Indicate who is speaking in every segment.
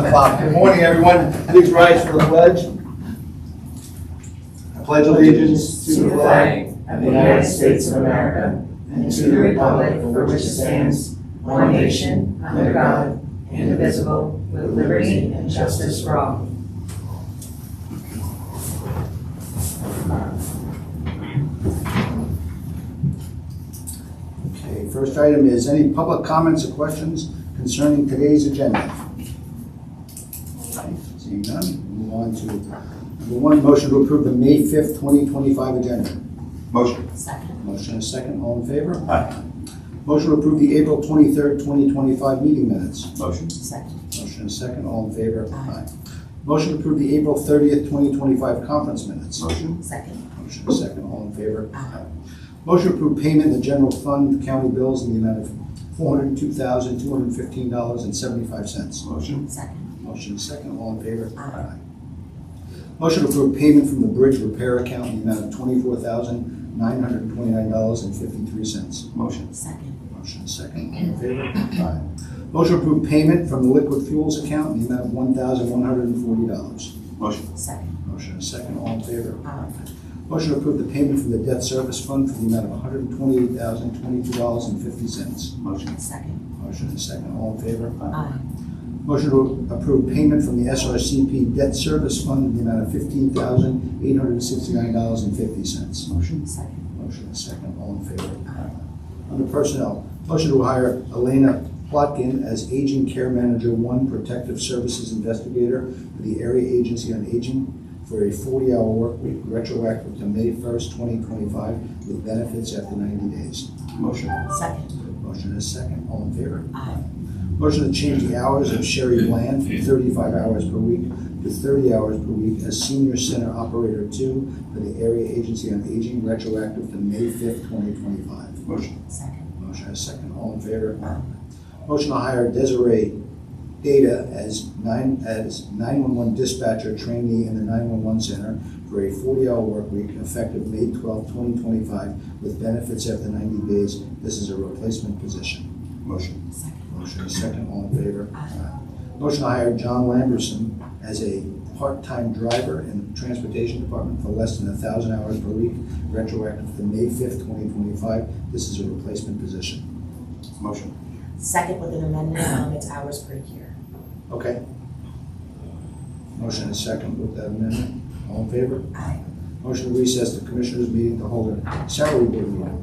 Speaker 1: Good morning, everyone. Please rise for the pledge. I pledge allegiance
Speaker 2: to the flag of the United States of America and to the republic for which it stands, one nation, under God, indivisible, with liberty and justice for all.
Speaker 1: Okay, first item is any public comments or questions concerning today's agenda? Okay, seeing none, move on to number one, motion to approve the May 5th, 2025 agenda.
Speaker 3: Motion.
Speaker 2: Second.
Speaker 1: Motion and second, all in favor?
Speaker 3: Aye.
Speaker 1: Motion to approve the April 23rd, 2025 meeting minutes.
Speaker 3: Motion.
Speaker 2: Second.
Speaker 1: Motion and second, all in favor?
Speaker 2: Aye.
Speaker 1: Motion to approve the April 30th, 2025 conference minutes.
Speaker 3: Motion.
Speaker 2: Second.
Speaker 1: Motion and second, all in favor?
Speaker 2: Aye.
Speaker 1: Motion to approve payment in the general fund county bills in the amount of $402,215.75.
Speaker 3: Motion.
Speaker 2: Second.
Speaker 1: Motion and second, all in favor?
Speaker 2: Aye.
Speaker 1: Motion to approve payment from the bridge repair account in the amount of $24,929.53.
Speaker 3: Motion.
Speaker 2: Second.
Speaker 1: Motion and second, all in favor? Aye. Motion to approve payment from the liquid fuels account in the amount of $1,140.
Speaker 3: Motion.
Speaker 2: Second.
Speaker 1: Motion and second, all in favor?
Speaker 2: Aye.
Speaker 1: Motion to approve the payment from the debt service fund for the amount of $128,022.50.
Speaker 3: Motion.
Speaker 2: Second.
Speaker 1: Motion and second, all in favor?
Speaker 2: Aye.
Speaker 1: Motion to approve payment from the SRCP debt service fund in the amount of $15,869.50.
Speaker 3: Motion.
Speaker 2: Second.
Speaker 1: Motion and second, all in favor?
Speaker 2: Aye.
Speaker 1: Under personnel, motion to hire Elena Plotkin as Aging Care Manager 1 Protective Services Investigator for the Area Agency on Aging for a 40-hour work week retroactive to May 1st, 2025 with benefits after 90 days.
Speaker 3: Motion.
Speaker 2: Second.
Speaker 1: Motion is second, all in favor?
Speaker 2: Aye.
Speaker 1: Motion to change the hours of Sherry Bland from 35 hours per week to 30 hours per week as Senior Center Operator 2 for the Area Agency on Aging retroactive to May 5th, 2025.
Speaker 3: Motion.
Speaker 2: Second.
Speaker 1: Motion is second, all in favor?
Speaker 2: Aye.
Speaker 1: Motion to hire Desiree Data as 911 dispatcher trainee in the 911 center for a 40-hour work week effective May 12, 2025 with benefits after 90 days. This is a replacement position.
Speaker 3: Motion.
Speaker 2: Second.
Speaker 1: Motion is second, all in favor?
Speaker 2: Aye.
Speaker 1: Motion to hire John Lamberson as a part-time driver in the transportation department for less than 1,000 hours per week retroactive to May 5th, 2025. This is a replacement position.
Speaker 3: Motion.
Speaker 2: Second with an amendment, it's hours per year.
Speaker 1: Okay. Motion is second with that amendment. All in favor?
Speaker 2: Aye.
Speaker 1: Motion to recess the commissioners' meeting to hold a salary board meeting.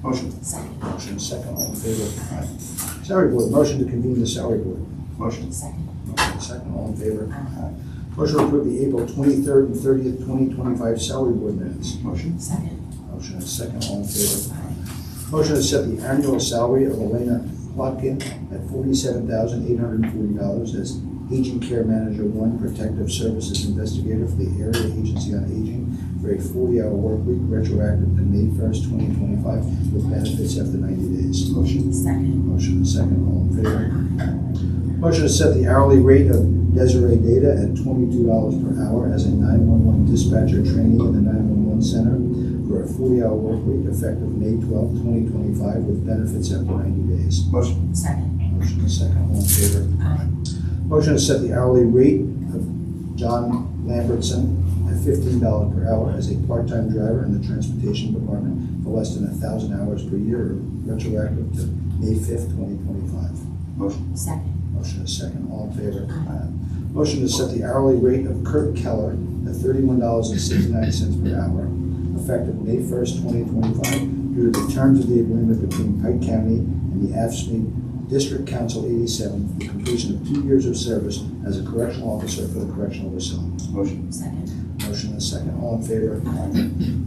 Speaker 3: Motion.
Speaker 2: Second.
Speaker 1: Motion is second. All in favor? Aye. Salary board. Motion to convene the salary board.
Speaker 3: Motion.
Speaker 2: Second.
Speaker 1: Motion is second. All in favor?
Speaker 2: Aye.
Speaker 1: Motion to approve the April 23rd and 30th, 2025 salary board minutes.
Speaker 3: Motion.
Speaker 2: Second.
Speaker 1: Motion is second. All in favor?
Speaker 2: Aye.
Speaker 1: Motion to set the annual salary of Elena Plotkin at $47,840 as Aging Care Manager 1 Protective Services Investigator for the Area Agency on Aging for a 40-hour work week retroactive to May 1st, 2025 with benefits after 90 days.
Speaker 3: Motion.
Speaker 2: Second.
Speaker 1: Motion is second. All in favor? Motion to set the hourly rate of Desiree Data at $22 per hour as a 911 dispatcher trainee in the 911 center for a 40-hour work week effective May 12, 2025 with benefits after 90 days.
Speaker 3: Motion.
Speaker 2: Second.
Speaker 1: Motion is second. All in favor?
Speaker 2: Aye.
Speaker 1: Motion to set the hourly rate of John Lambertson at $15 per hour as a part-time driver in the transportation department for less than 1,000 hours per year retroactive to May 5th, 2025.
Speaker 3: Motion.
Speaker 2: Second.
Speaker 1: Motion is second. All in favor? Motion to set the hourly rate of Kurt Keller at $31.69 per hour effective May 1st, 2025 due to the terms of the agreement between Pike County and the AFSCME District Council 87 for the completion of 2 years of service as a correctional officer for the correctional facility.
Speaker 3: Motion.
Speaker 2: Second.
Speaker 1: Motion is second. All in favor?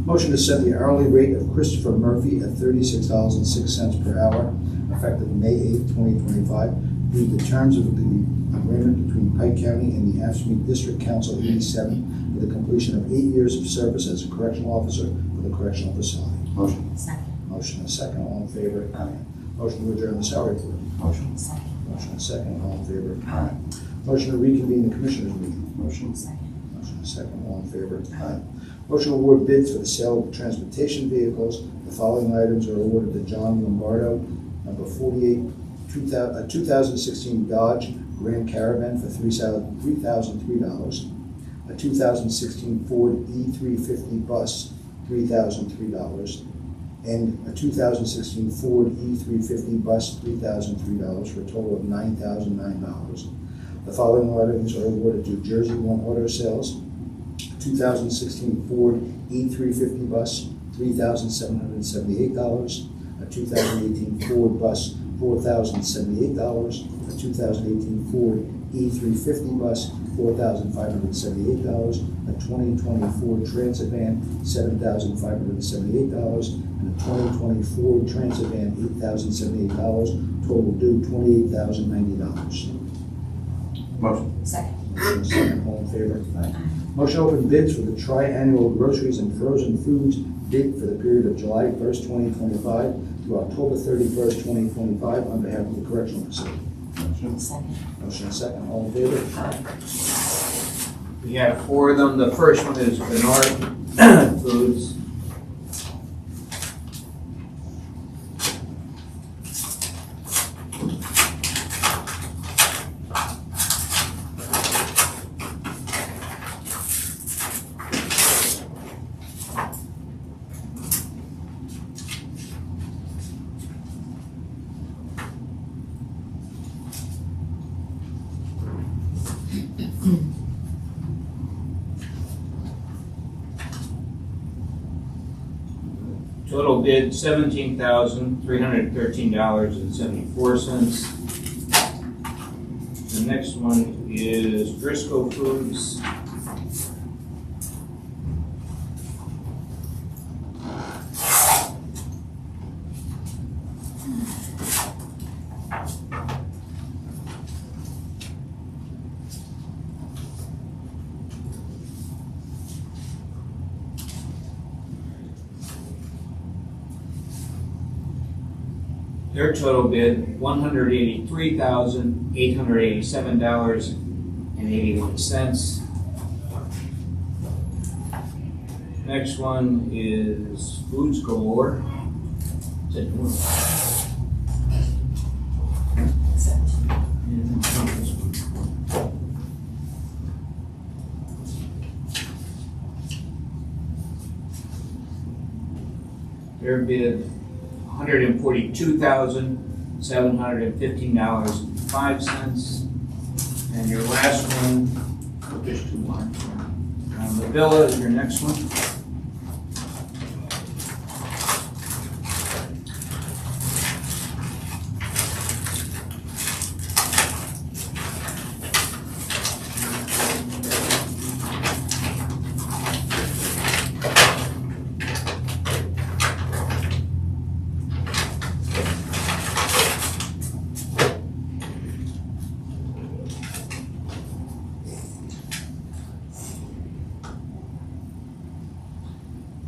Speaker 1: Motion to set the hourly rate of Christopher Murphy at $36.06 per hour effective May 8th, 2025 due to the terms of the agreement between Pike County and the AFSCME District Council 87 for the completion of 8 years of service as a correctional officer for the correctional facility.
Speaker 3: Motion.
Speaker 2: Second.
Speaker 1: Motion is second. All in favor? Motion to adjourn the salary board.
Speaker 3: Motion.
Speaker 2: Second.
Speaker 1: Motion is second. All in favor?
Speaker 3: Aye.
Speaker 1: Motion to reconvene the commissioners' meeting.
Speaker 3: Motion.
Speaker 2: Second.
Speaker 1: Motion is second. All in favor? Motion to award bids for the sale of transportation vehicles. The following items are awarded to John Lombardo, number 48, 2016 Dodge Grand Caravan for $3,003, a 2016 Ford E350 bus, $3,003, and a 2016 Ford E350 bus, $3,003, for a total of $9,009. The following items are awarded to Jersey One Auto Sales: a 2016 Ford E350 bus, $3,778, a 2018 Ford bus, $4,078, a 2018 Ford E350 bus, $4,578, a 2020 Ford Transit Van, $7,578, and a 2020 Ford Transit Van, $8,078, total due $28,090.
Speaker 3: Motion.
Speaker 2: Second.
Speaker 1: Motion second, all in favor? Aye. Motion to open bids for the tri-annual groceries and frozen foods bid for the period of July 1st, 2025 through October 31st, 2025 on behalf of the correctional facility.
Speaker 3: Motion.
Speaker 2: Second.
Speaker 1: Motion second, all in favor?
Speaker 4: We have 4 of them. The first one is Bernard Foods. Total bid $17,313.74. The next one is Driscoll Foods. Their total bid, $183,887.81. Next one is Foods Galore. Is it one? Yeah, it's not this one. Their bid, $142,715.05. And your last one, there's 2 more. The Villa is your next one.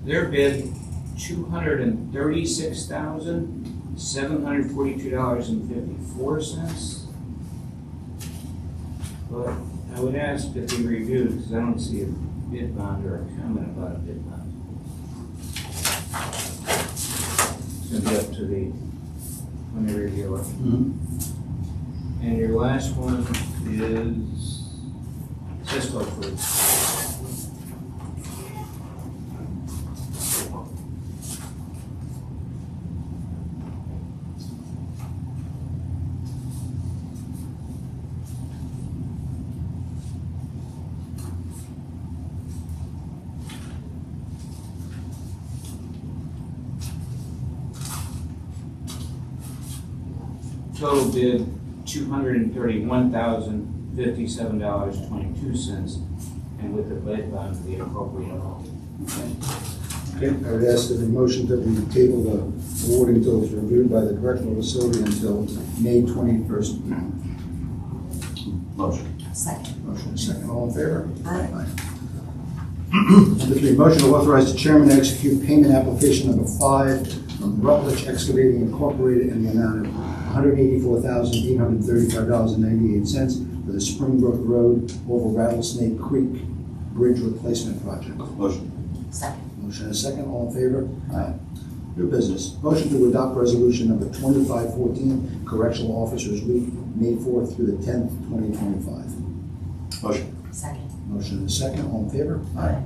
Speaker 4: Their bid, $236,742.54. But I would ask that they review, because I don't see a bid bond or a comment about a bid bond. It's going to be up to when they review it. And your last one is Cisco Foods. Total bid, $231,057.22, and with the bid bond, the appropriate amount.
Speaker 1: Okay, I would ask that the motion that we table the awarding until it's reviewed by the correctional facility until May 21st.
Speaker 3: Motion.
Speaker 2: Second.
Speaker 1: Motion second, all in favor?
Speaker 2: Aye.
Speaker 1: Number 3, motion to authorize the chairman to execute payment application number 5 from Rutledge Excavating Incorporated in the amount of $184,835.98 for the Springbrook Road over Rattlesnake Creek Bridge Replacement Project.
Speaker 3: Motion.
Speaker 2: Second.
Speaker 1: Motion and second, all in favor? Aye. New business. Motion to adopt resolution number 2514, Correctional Officers Week May 4th through the 10th, 2025.
Speaker 3: Motion.
Speaker 2: Second.
Speaker 1: Motion and a second, all in favor? Aye.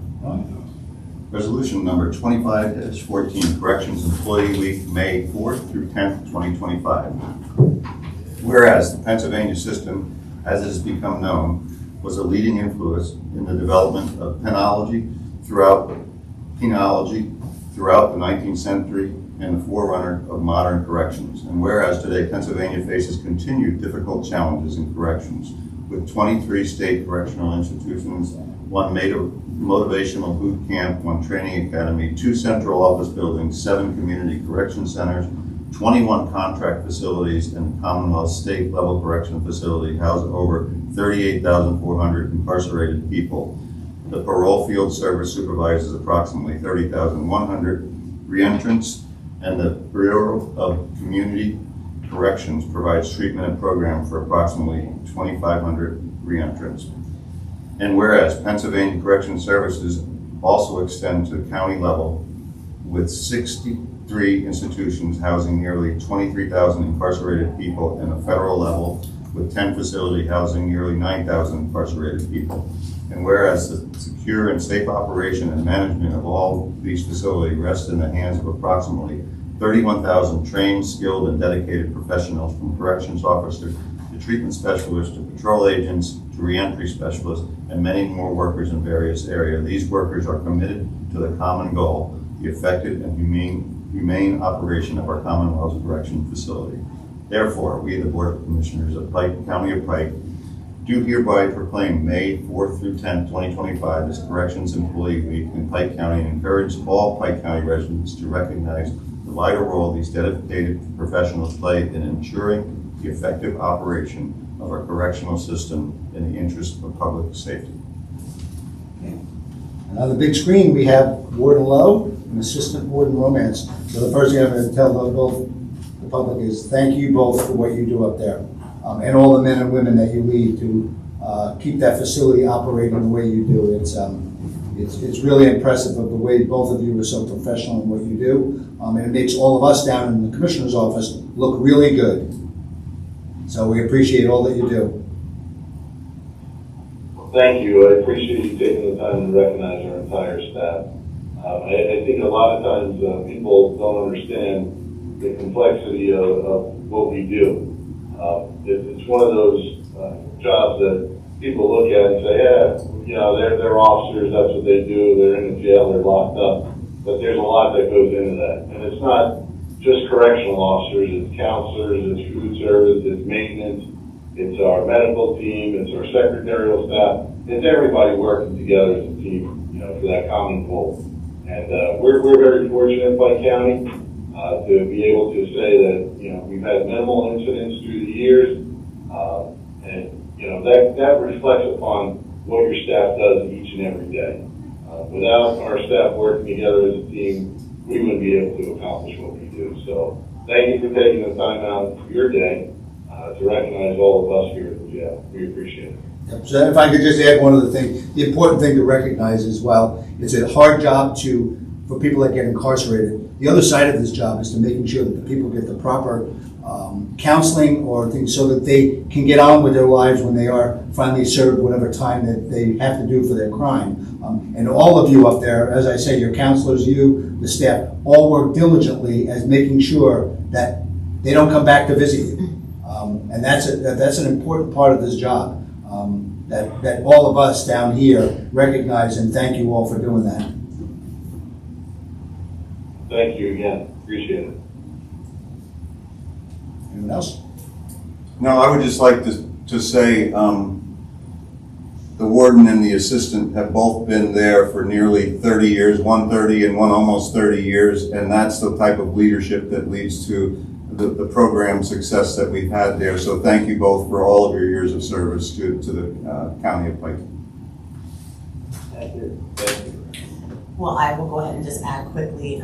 Speaker 3: Resolution number 25-14, Corrections Employee Week, May 4th through 10th, 2025. Whereas the Pennsylvania system, as it has become known, was a leading influence in the development of penology throughout the 19th century and the forerunner of modern corrections. And whereas today Pennsylvania faces continued difficult challenges in corrections, with 23 state correctional institutions, 1 motivational boot camp, 1 training academy, 2 central office buildings, 7 community correction centers, 21 contract facilities, and the Commonwealth state level correction facility house over 38,400 incarcerated people. The parole field service supervises approximately 30,100 reentrants, and the Bureau of Community Corrections provides treatment and program for approximately 2,500 reentrants. And whereas Pennsylvania Correction Services also extend to the county level, with 63 institutions housing nearly 23,000 incarcerated people, and a federal level with 10 facilities housing nearly 9,000 incarcerated people. And whereas the secure and safe operation and management of all these facilities rests in the hands of approximately 31,000 trained, skilled, and dedicated professionals, from corrections officers to treatment specialists to patrol agents to reentry specialists, and many more workers in various areas. These workers are committed to the common goal, the effective and humane operation of our Commonwealth Correction Facility. Therefore, we, the Board of Commissioners of Pike County of Pike, do hereby proclaim May 4th through 10th, 2025 as Corrections Employee Week in Pike County, and encourage all Pike County residents to recognize the vital role these dedicated professionals play in ensuring the effective operation of our correctional system in the interest of public safety.
Speaker 1: And on the big screen, we have Warden Lowe and Assistant Warden Romance. So the first thing I'm going to tell both the public is thank you both for what you do up there, and all the men and women that you lead to keep that facility operating the way you do. It's really impressive of the way both of you are so professional in what you do, and it makes all of us down in the Commissioner's office look really good. So we appreciate all that you do.
Speaker 5: Thank you. I appreciate you taking the time to recognize our entire staff. I think a lot of times people don't understand the complexity of what we do. It's one of those jobs that people look at and say, yeah, they're officers, that's what they do, they're in the jail, they're locked up. But there's a lot that goes into that. And it's not just correctional officers, it's counselors, it's food service, it's maintenance, it's our medical team, it's our secretarial staff, it's everybody working together as a team, for that common goal. And we're very fortunate in Pike County to be able to say that, we've had minimal incidents through the years, and that reflects upon what your staff does each and every day. Without our staff working together as a team, we wouldn't be able to accomplish what we do. So thank you for taking the time out of your day to recognize all of us here at the jail. We appreciate it.
Speaker 1: Yep. So if I could just add one other thing, the important thing to recognize as well, it's a hard job for people that get incarcerated. The other side of this job is to making sure that the people get the proper counseling or things so that they can get on with their lives when they are finally served whatever time that they have to do for their crime. And all of you up there, as I say, your counselors, you, the staff, all work diligently as making sure that they don't come back to visit you. And that's an important part of this job, that all of us down here recognize, and thank you all for doing that.
Speaker 5: Thank you again. Appreciate it.
Speaker 1: Anyone else?
Speaker 3: No, I would just like to say the warden and the assistant have both been there for nearly 30 years, one 30 and one almost 30 years, and that's the type of leadership that leads to the program success that we've had there. So thank you both for all of your years of service to the County of Pike.
Speaker 5: Thank you. Thank you.
Speaker 2: Well, I will go ahead and just add quickly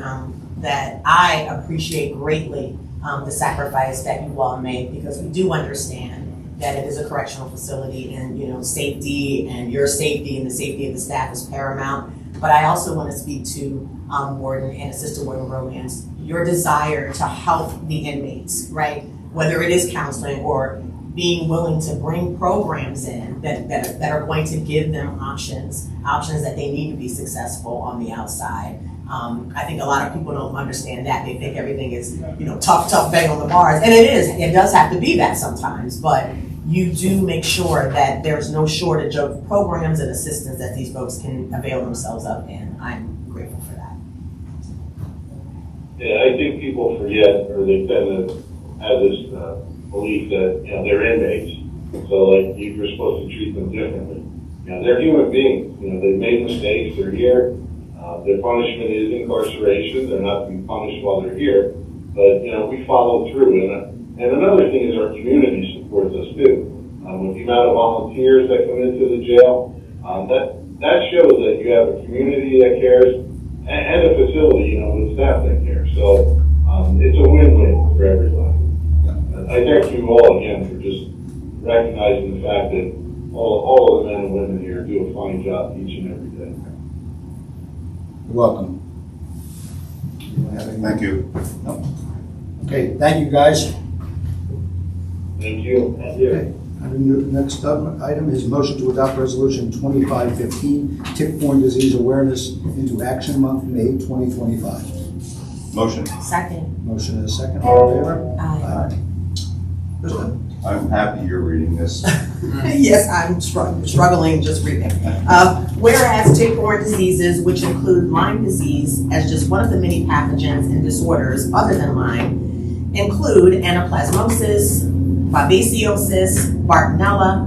Speaker 2: that I appreciate greatly the sacrifice that you all made, because we do understand that it is a correctional facility, and safety and your safety and the safety of the staff is paramount. But I also want to speak to Warden and Assistant Warden Romance, your desire to help the inmates, right? Whether it is counseling or being willing to bring programs in that are going to give them options that they need to be successful on the outside. I think a lot of people don't understand that. They think everything is, tough bang on the bars. And it is. It does have to be that sometimes. But you do make sure that there's no shortage of programs and assistance that these folks can avail themselves of. And I'm grateful for that.
Speaker 5: Yeah, I think people forget, or they tend to have this belief that, they're inmates. So, you're supposed to treat them differently. They're human beings. They've made mistakes. They're here. Their punishment is incarceration. They're not to be punished while they're here. But, we follow through. And another thing is our community supports us too. With the amount of volunteers that come into the jail, that shows that you have a community that cares and a facility, with staff that cares. So it's a win-win for everybody. I thank you all again for just recognizing the fact that all of the men and women here do a fine job each and every day.
Speaker 1: You're welcome.
Speaker 3: Thank you.
Speaker 1: No. Okay, thank you, guys.
Speaker 5: Thank you. Thank you.
Speaker 1: Okay. The next item is motion to adopt resolution 2515, tick-borne disease awareness into action month, May 2025.
Speaker 3: Motion.
Speaker 2: Second.
Speaker 1: Motion and a second. All in favor?
Speaker 2: Aye.
Speaker 1: Krista?
Speaker 3: I'm happy you're reading this.
Speaker 2: Yes, I'm struggling just reading. Whereas tick-borne diseases, which include Lyme disease as just one of the many pathogens and disorders other than Lyme, include anaplasmosis, babesiosis, Bartonella,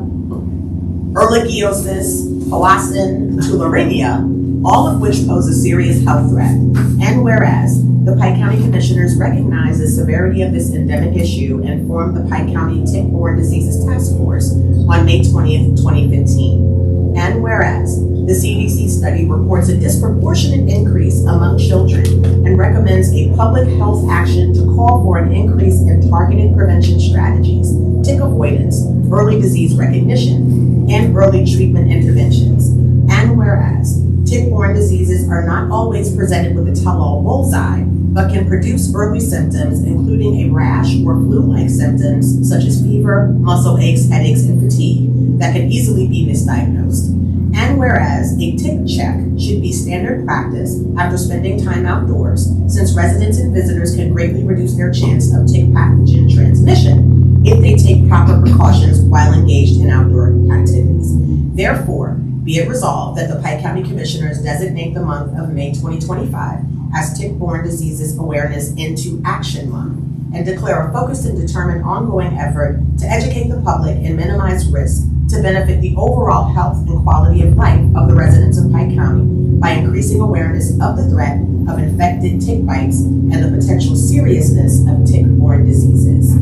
Speaker 2: ehrlichiosis, Powassan, tularemia, all of which pose a serious health threat. And whereas the Pike County Commissioners recognize the severity of this endemic issue and formed the Pike County Tick-Borne Diseases Task Force on May 20th, 2015. And whereas the CDC study reports a disproportionate increase among children and recommends a public health action to call for an increase in targeted prevention strategies, tick avoidance, early disease recognition, and early treatment interventions. And whereas tick-borne diseases are not always presented with a tell-all bullseye, but can produce early symptoms, including a rash or flu-like symptoms such as fever, muscle aches, headaches, and fatigue that can easily be misdiagnosed. And whereas a tick check should be standard practice after spending time outdoors, since residents and visitors can greatly reduce their chance of tick pathogen transmission if they take proper precautions while engaged in outdoor activities. Therefore, be it resolved that the Pike County Commissioners designate the month of May 2025 as Tick-Borne Diseases Awareness into Action Month and declare a focused and determined ongoing effort to educate the public and minimize risk to benefit the overall health and quality of life of the residents of Pike County by increasing awareness of the threat of infected tick bites and the potential seriousness of tick-borne diseases.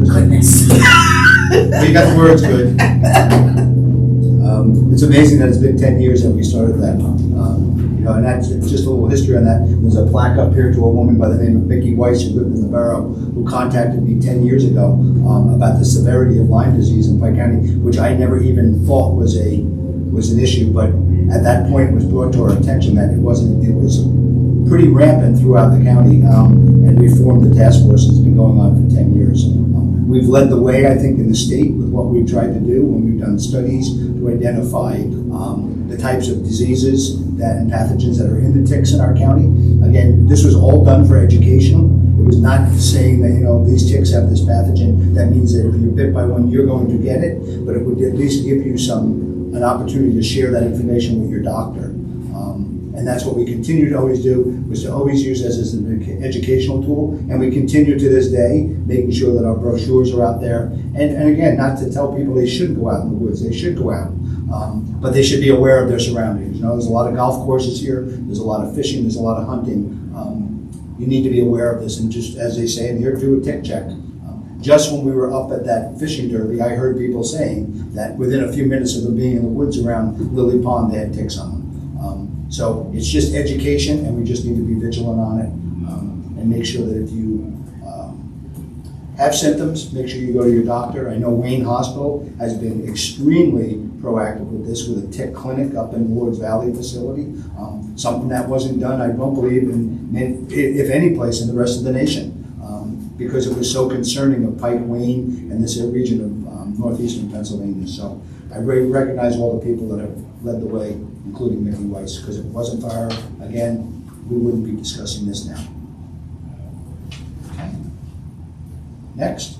Speaker 2: Goodness.
Speaker 1: Well, you got the words good. It's amazing that it's been 10 years that we started that. And that's just a little history on that. There's a plaque up here to a woman by the name of Mickey Weiss who lived in the borough who contacted me 10 years ago about the severity of Lyme disease in Pike County, which I never even thought was an issue, but at that point it was brought to our attention that it was pretty rampant throughout the county, and we formed the task force. It's been going on for 10 years. We've led the way, I think, in the state with what we've tried to do when we've done studies to identify the types of diseases and pathogens that are in the ticks in our county. Again, this was all done for educational. It was not saying that, these ticks have this pathogen. That means that if you're bit by one, you're going to get it, but it would at least give you an opportunity to share that information with your doctor. And that's what we continue to always do, was to always use this as an educational tool. And we continue to this day, making sure that our brochures are out there. And again, not to tell people they shouldn't go out in the woods. They should go out. But they should be aware of their surroundings. There's a lot of golf courses here. There's a lot of fishing. There's a lot of hunting. You need to be aware of this. And just as they say in here, do a tick check. Just when we were up at that fishing derby, I heard people saying that within a few minutes of them being in the woods around Lily Pond, they had ticks on them. So it's just education, and we just need to be vigilant on it and make sure that if you have symptoms, make sure you go to your doctor. I know Wayne Hospital has been extremely proactive with this, with a tick clinic up in Ward's Valley facility. Something that wasn't done, I don't believe, if any place in the rest of the nation. because it was so concerning of Pike, Wayne, and this region of northeastern Pennsylvania. So I recognize all the people that have led the way, including Mickey Weiss, because if it wasn't for her, again, we wouldn't be discussing this now. Okay. Next.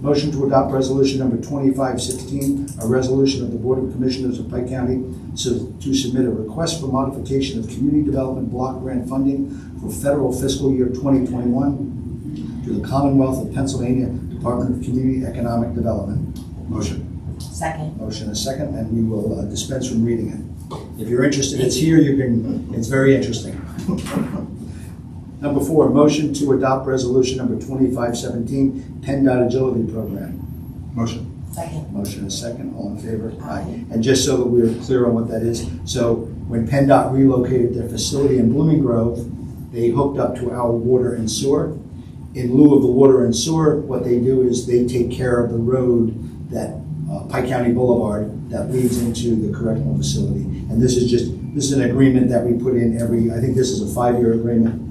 Speaker 1: Motion to adopt resolution number 2516, a resolution of the Board of Commissioners of Pike County to submit a request for modification of community development block grant funding for federal fiscal year 2021 to the Commonwealth of Pennsylvania Department of Community Economic Development.
Speaker 3: Motion.
Speaker 2: Second.
Speaker 1: Motion is second, and we will dispense from reading it. If you're interested, it's here. It's very interesting. Number 4, motion to adopt resolution number 2517, PennDOT Agility Program.
Speaker 3: Motion.
Speaker 2: Second.
Speaker 1: Motion is second. All in favor?
Speaker 2: Aye.
Speaker 1: And just so that we're clear on what that is, so when PennDOT relocated their facility in Blooming Grove, they hooked up to our water and sewer. In lieu of the water and sewer, what they do is they take care of the road that Pike County Boulevard that leads into the correctional facility. And this is an agreement that we put in I think this is a 5-year agreement,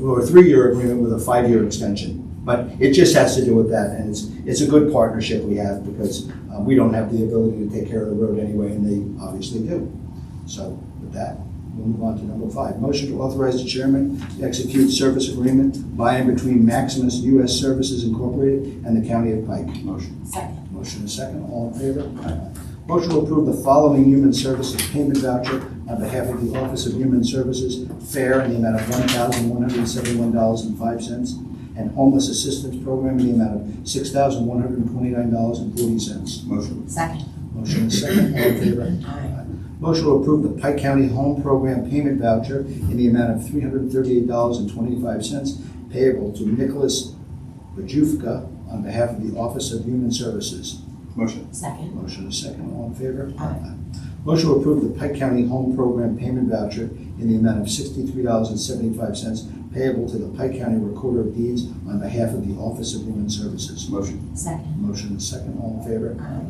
Speaker 1: or a 3-year agreement with a 5-year extension. But it just has to do with that, and it's a good partnership we have because we don't have the ability to take care of the road anyway, and they obviously do. So with that, we'll move on to number 5. Motion to authorize the chairman to execute service agreement by and between Maximus U.S. Services Incorporated and the County of Pike.
Speaker 3: Motion.
Speaker 2: Second.
Speaker 1: Motion is second. All in favor? Aye. Motion to approve the following human services payment voucher on behalf of the Office of Human Services, fair in the amount of $1,171.05, and homeless assistance program in the amount of $6,129.40.
Speaker 3: Motion.
Speaker 2: Second.
Speaker 1: Motion is second. All in favor?
Speaker 2: Aye.
Speaker 1: Motion to approve the Pike County Home Program payment voucher in the amount of $338.25 payable to Nicholas Bajufka on behalf of the Office of Human Services.
Speaker 3: Motion.
Speaker 2: Second.
Speaker 1: Motion is second. All in favor?
Speaker 2: Aye.
Speaker 1: Motion to approve the Pike County Home Program payment voucher in the amount of $63.75 payable to the Pike County Recorder of Deeds on behalf of the Office of Human Services.
Speaker 3: Motion.
Speaker 2: Second.
Speaker 1: Motion is second. All in favor?
Speaker 2: Aye.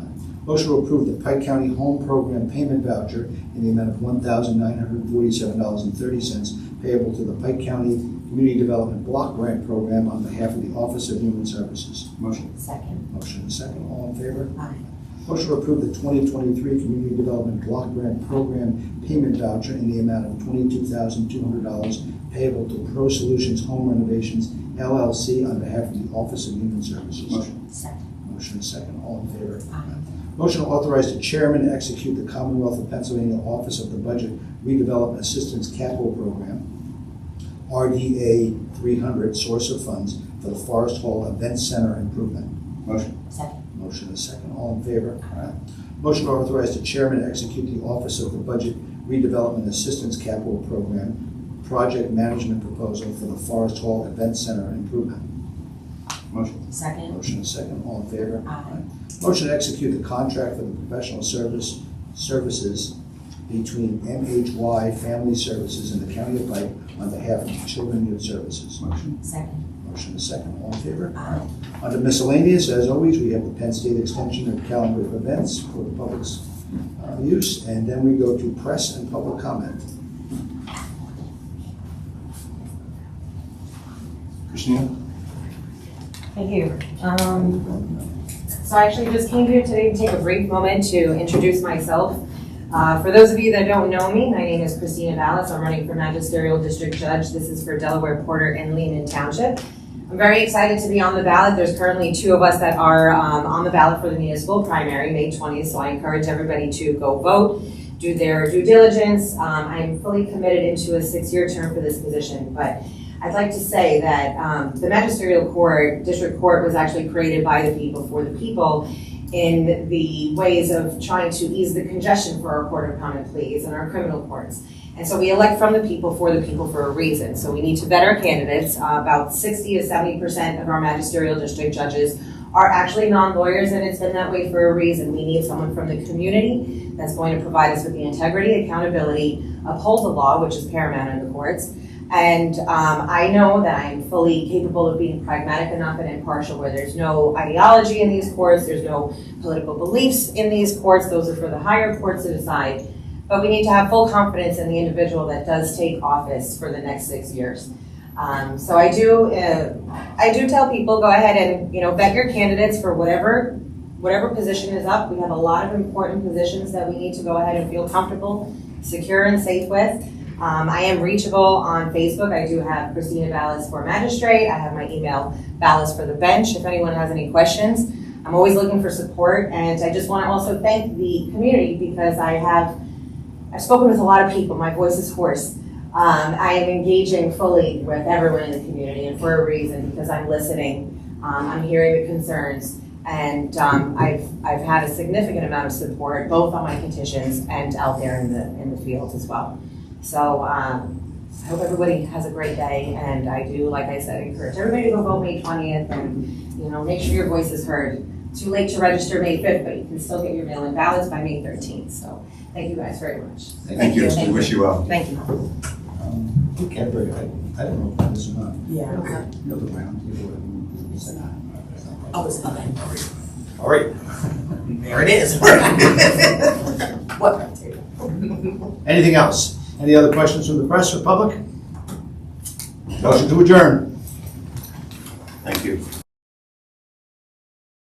Speaker 1: Motion to approve the Pike County Home Program payment voucher in the amount of $1,947.30 payable to the Pike County Community Development Block Grant Program on behalf of the Office of Human Services.
Speaker 3: Motion.
Speaker 2: Second.
Speaker 1: Motion is second. All in favor?
Speaker 2: Aye.
Speaker 1: Motion to approve the 2023 Community Development Block Grant Program payment voucher in the amount of $22,200 payable to Pro Solutions Home Renovations LLC on behalf of the Office of Human Services.
Speaker 3: Motion.
Speaker 2: Second.
Speaker 1: Motion is second. All in favor?
Speaker 2: Aye.
Speaker 1: Motion to authorize the chairman to execute the Commonwealth of Pennsylvania Office of the Budget Redevelopment Assistance Capital Program, RDA 300, source of funds for the Forest Hall Event Center improvement.
Speaker 3: Motion.
Speaker 2: Second.
Speaker 1: Motion is second. All in favor? Aye. Motion to authorize the chairman to execute the Office of the Budget Redevelopment Assistance Capital Program project management proposal for the Forest Hall Event Center improvement.
Speaker 3: Motion.
Speaker 2: Second.
Speaker 1: Motion is second. All in favor?
Speaker 2: Aye.
Speaker 1: Motion to execute the contract for the professional services between MHY Family Services and the County of Pike on behalf of Children and Youth Services.
Speaker 3: Motion.
Speaker 2: Second.
Speaker 1: Motion is second. All in favor?
Speaker 2: Aye.
Speaker 1: Under miscellaneous, as always, we have the Penn State extension of calendar of events for the public's use, and then we go to press and public comment.
Speaker 3: Christina?
Speaker 6: Thank you. So I actually just came here today to take a brief moment to introduce myself. For those of you that don't know me, my name is Christina Vallis. I'm running for Magisterial District Judge. This is for Delaware, Porter, and Lehman Township. I'm very excited to be on the ballot. There's currently 2 of us that are on the ballot for the municipal primary, May 20th, so I encourage everybody to go vote, do their due diligence. I'm fully committed into a 6-year term for this position, but I'd like to say that the magisterial court, district court, was actually created by the people for the people in the ways of trying to ease the congestion for our court of common pleas and our criminal courts. And so we elect from the people for a reason. So we need to vet our candidates. About 60 to 70% of our magisterial district judges are actually non-lawyers, and it's been that way for a reason. We need someone from the community that's going to provide us with the integrity, accountability, uphold the law, which is paramount in the courts. And I know that I am fully capable of being pragmatic enough and impartial where there's no ideology in these courts, there's no political beliefs in these courts, those are for the higher courts to decide. But we need to have full confidence in the individual that does take office for the next 6 years. So I do tell people, go ahead and, vet your candidates for whatever position is up. We have a lot of important positions that we need to go ahead and feel comfortable, secure, and safe with. I am reachable on Facebook. I do have Christina Ballas for magistrate. I have my email, Ballas for the bench, if anyone has any questions. I'm always looking for support, and I just want to also thank the community because I've spoken with a lot of people. My voice is hoarse. I am engaging fully with everyone in the community, and for a reason, because I'm listening. I'm hearing the concerns, and I've had a significant amount of support, both on my petitions and out there in the field as well. So I hope everybody has a great day, and I do, like I said, encourage everybody to go vote May 20th, and make sure your voice is heard. Too late to register May 5th, but you can still get your mail-in ballots by May 13th. So thank you guys very much.
Speaker 3: Thank you. We wish you well.
Speaker 6: Thank you.
Speaker 1: Cadbury, I don't know if that is or not.
Speaker 2: Yeah.
Speaker 1: The round table.
Speaker 2: Oh, it's okay.
Speaker 1: All right.
Speaker 2: There it is. What?
Speaker 1: Anything else? Any other questions from the press or public? Motion to adjourn.
Speaker 3: Thank you.